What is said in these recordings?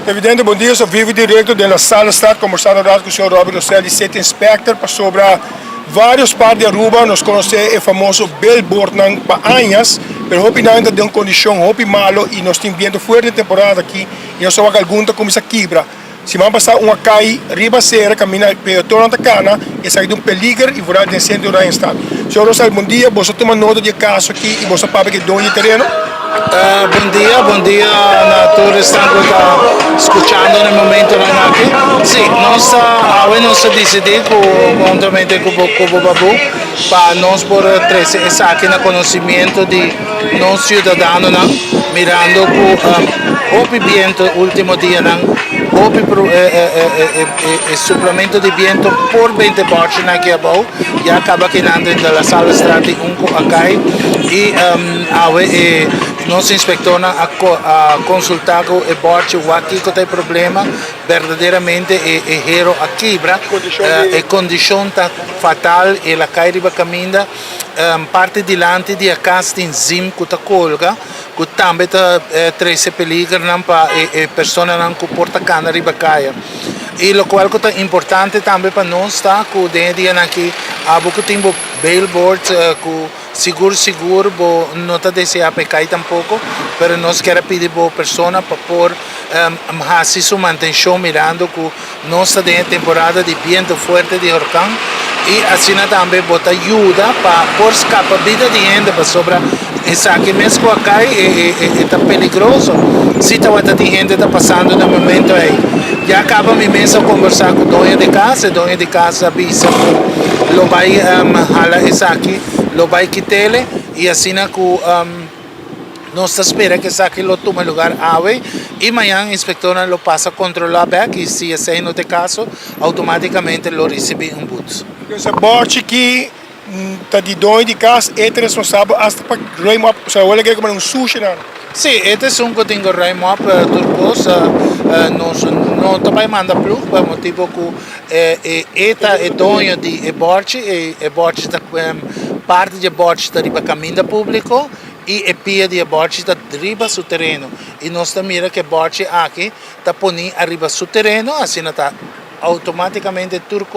Presidente, bom dia. Eu vivo direto da sala Estado, conversando com o senhor Robert Rosselli, City Inspector, sobre vários partes de Aruba. Nós conhecemos o famoso billboard para anos, mas hoje não tem condição, hoje malo, e nós temos vindo fora de temporada aqui, e nós somos alguns como essa quebra. Se vamos passar uma cai, ribaceira, caminha pelo torno da cana, e sai de peligro e vorá de incêndio no estado. Senhor Rosselli, bom dia. Você toma nota de caso aqui e você sabe que dono de terreno? Bom dia a todos que estão escutando no momento aqui. Sim, nós estamos decidindo conjuntamente com o Babu para nós por trazer essa aqui no conhecimento de nós cidadãos, mirando o ambiente último dia, o suplemento de vento por 20 portos aqui abaixo, e acaba que na sala estrati aqui e nosso inspetor a consultar com o bote o aqui que tem problema verdadeiramente é hero a quebra a condição tá fatal e la cai riba caminda parte di lanti di casting zim que tá colga que também tá 13 peligro não para e persona não que porta cana riba caia e lo qual é importante também para nós tá que dentro aqui há pouco tempo billboard que seguro bo não está deseando pecar tampouco, mas nós queremos pedir para a pessoa para pôr assim sua manutenção mirando que nós estamos em temporada de vento forte de huracão e assim também bota ajuda para pôr escapa vida de gente para sobre isso aqui mesmo aqui está perigoso se está de gente está passando no momento aí já acaba mesmo conversar com o dono de casa avisa que lo vai hala isso aqui lo vai quitarle e assim que nós espera que isso aqui lo tome lugar ave e amanhã o inspetor lo passa a controlar back e se esse não é o caso automaticamente lo recebe boot. Esse bote que está de dono de casa é responsável até para remover, ou seja, olha que é como sushi, não? Sim, este é um que tem que remover turcos, nós não também manda plus, por motivo que este é dono de bote e bote está parte de bote está riba caminho público e a pia de bote está riba sul terreno e nós mira que bote aqui está pondo arriba sul terreno assim está automaticamente tur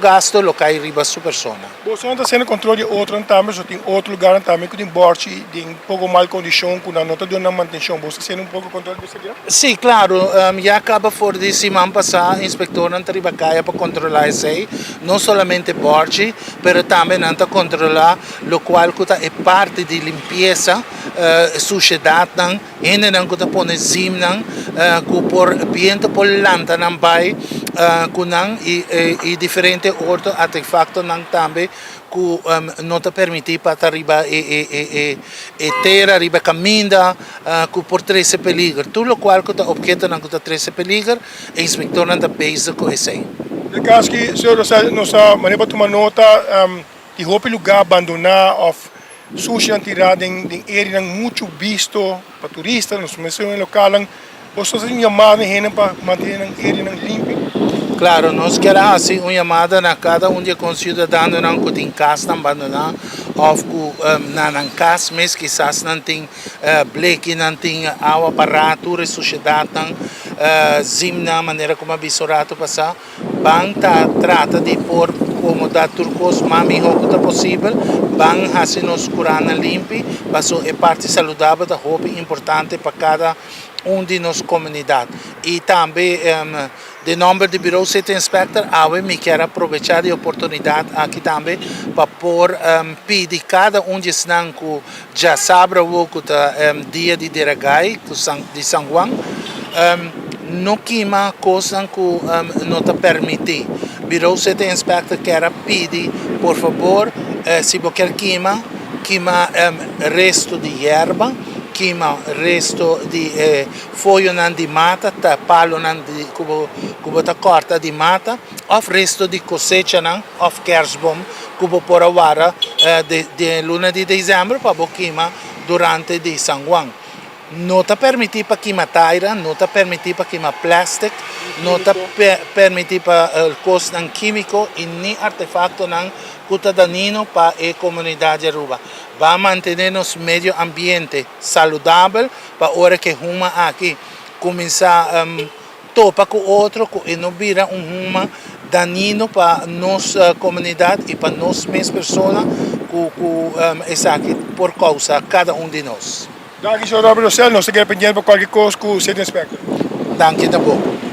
gasto lo cai riba su persona. Você não está sendo controle de outro também, só tem outro lugar também que tem bote de um pouco mal condição, com a nota de uma manutenção. Você sendo um pouco controle desse dia? Sim, claro, já acaba fora de semana passada, o inspetor não riba caia para controlar isso aí, não somente bote, mas também não controlar o qual é parte de limpeza, sujidade, ainda não está pondo zim, que por vento por lanta não vai, kunang e diferente orto artefacto nang tambe ku não te permite para arriba e terra riba caminda ku por 13 peligro tudo o qual que tá objeto nang tá 13 peligro e inspector nang tá base com esse no caso que o senhor nos maneira para tomar nota de roupa lugar abandonar ou sushi antirada em área muito visto para turistas nos mencionam local você tem chamado para manter a área limpa. Claro, nós queremos assim uma chamada na cada dia com cidadão não que tem casa abandonar ou que na casa mesmo quizás não tem bleque não tem água para tudo a sociedade zim na maneira como a bisorato passar banca trata de pôr como dar turcos mami o que possível bang assim nos curana limpi passou é parte saudável da roupa importante para cada de nossa comunidade e também de nome do Bureau City Inspector, eu me quero aproveitar a oportunidade aqui também para pôr pedir cada de nós que já sabe o que é dia de Diragai, de São Juan, não queima coisa que não te permite. Bureau City Inspector quer pedir, por favor, se você quer queima resto de erva, queima resto di foglio di mata, palo di cubo ta corta di mata, of resto di cosecha of kerstboom, cubo por awara de luna di dezembro pa bo queima durante di San Juan. Non ti permette di queimare taira, non ti permette di queimare plastic, non ti permette di costo chimico e né artefatto cittadino per la comunità di Aruba. Va a mantenere il medio ambiente saludabile per ora che siamo qui começar topa com outro, e não vira uma danino para nossa comunidade e para nós mesmas pessoas que está aqui por causa cada de nós. Dank je, Robert Rosell. Nós estamos pendendo para qualquer coisa com o City Inspector. Dank je, Tabo.